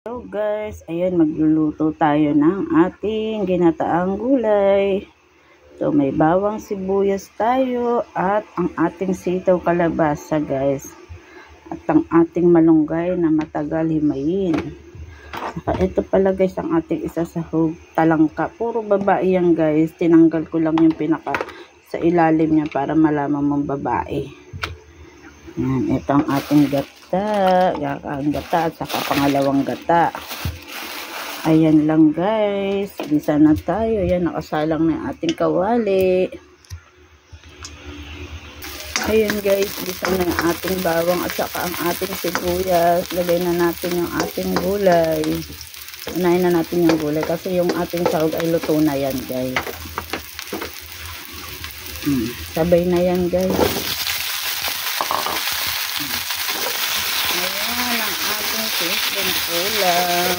Hello guys, ayan magluluto tayo ng ating ginataang gulay. So may bawang sibuyas tayo at ang ating sitaw kalabasa guys. At ang ating malunggay na matagal himayin. Saka ito pala guys ang ating isasahog talangka. Puro babae yan guys. Tinanggal ko lang yung pinaka sa ilalim niya para malaman mong babae. Yan, ito ang ating gata, at saka pangalawang gata. Ayan lang guys, bisa na tayo. Yan, nakasalang na yung ating kawali. Ayan guys, bisa na yung ating bawang at saka ang ating sibuyas. Lagay na natin yung ating gulay. Unahin na natin yung gulay kasi yung ating sahog ay luto na yan guys. Sabay na yan guys. Ayan ang ating simpleng ulam.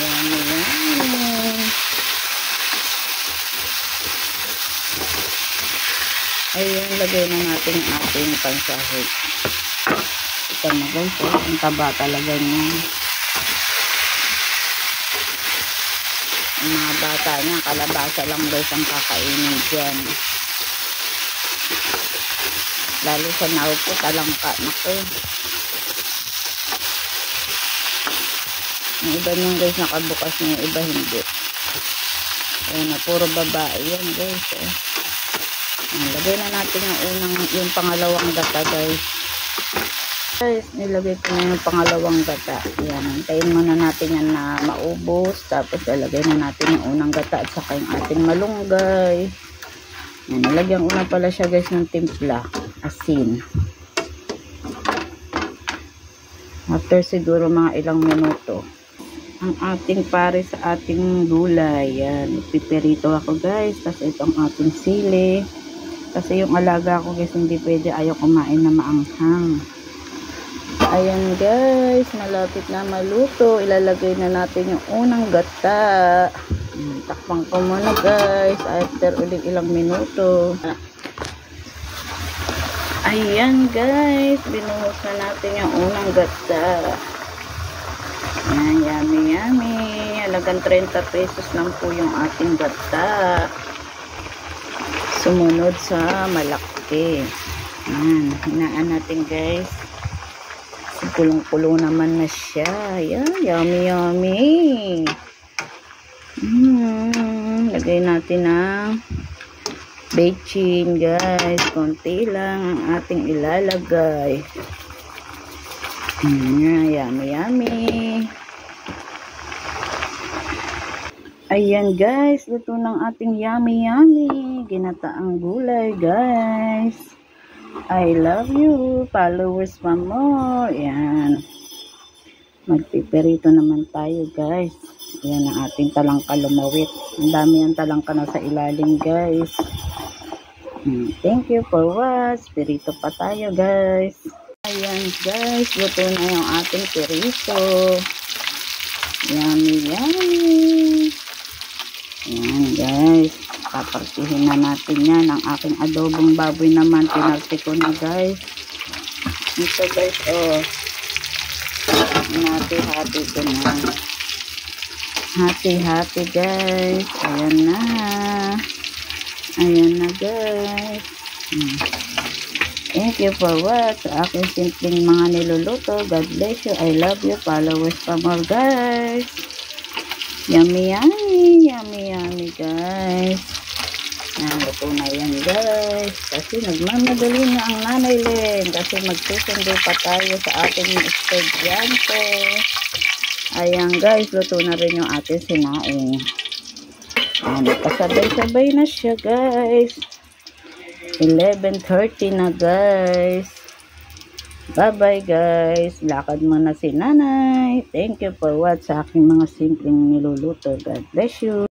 Ayan. Ayan, lagay na natin ang ating pansahog. Ito na guys, ang taba talaga niya. Ang mga bata niya, kalabasa lang guys ang kakainin dyan. Lalo sa naw po, talangka. Naku. Yung iba nyo guys, nakabukas na yung iba hindi. Ayan na, puro babae yan guys. Lagay na natin yung pangalawang gata guys. Guys, nilagay ko na yung pangalawang gata. Ayan, hintayin muna natin yan na maubos. Tapos lalagay na natin yung unang gata at saka yung ating malunggay. Ayan, nilagyan ko na pala siya guys ng timpla. Asin. After siguro mga ilang minuto, ang ating pare sa ating gulay. Yan, piperito ako guys. Tapos ito ang ating sili. Kasi yung alaga ko guys, hindi pwede, ayaw kumain na maanghang. Ayan guys, malapit na maluto. Ilalagay na natin yung unang gata. Takpan ko muna guys. After ulit ilang minuto. Ayan guys, binuhos na natin yung unang gata. Ayan, yummy yummy. Halagang 30 pesos lang po yung ating gata. Sumunod sa malaki. Ayan, hinaan natin guys. Kulong-kulo naman na siya. Ayan, yummy yummy. Lagay natin ng bechin guys, konti lang ang ating ilalagay. Yummy yummy. Ayan guys, luto ng ating yummy yummy ginataang gulay guys. I love you, followers pa more. Ayan, magpiperito naman tayo guys. Ayan ang ating talangka lumawit. Ang dami ang talangka na sa ilalim guys. Thank you for watch. Pirito pa tayo guys. Ayan guys, luto na yung ating pirito. Yummy yummy. Ayan guys, papartihin na natin yan. Ang aking adobong baboy naman, pinarti ko na guys. Ito guys, hati-hati ko na. Hati-hati guys. Ayan na. Ayan na guys. Thank you for watch sa aking simpleng mga niluluto. God bless you. I love you. Followers pa more guys. Yummy yummy. Yummy yummy guys. Ayan, luto na yan guys. Kasi nagmamadali na ang nanay Len. Kasi magsusundo pa tayo sa ating estudyante. Ayan guys, luto na rin yung ating sinaing. Pasabay-sabay na siya guys. 11:30 na guys. Bye bye guys. Lakad mo na si nanay. Thank you for watch sa aking mga simpleng niluluto. God bless you.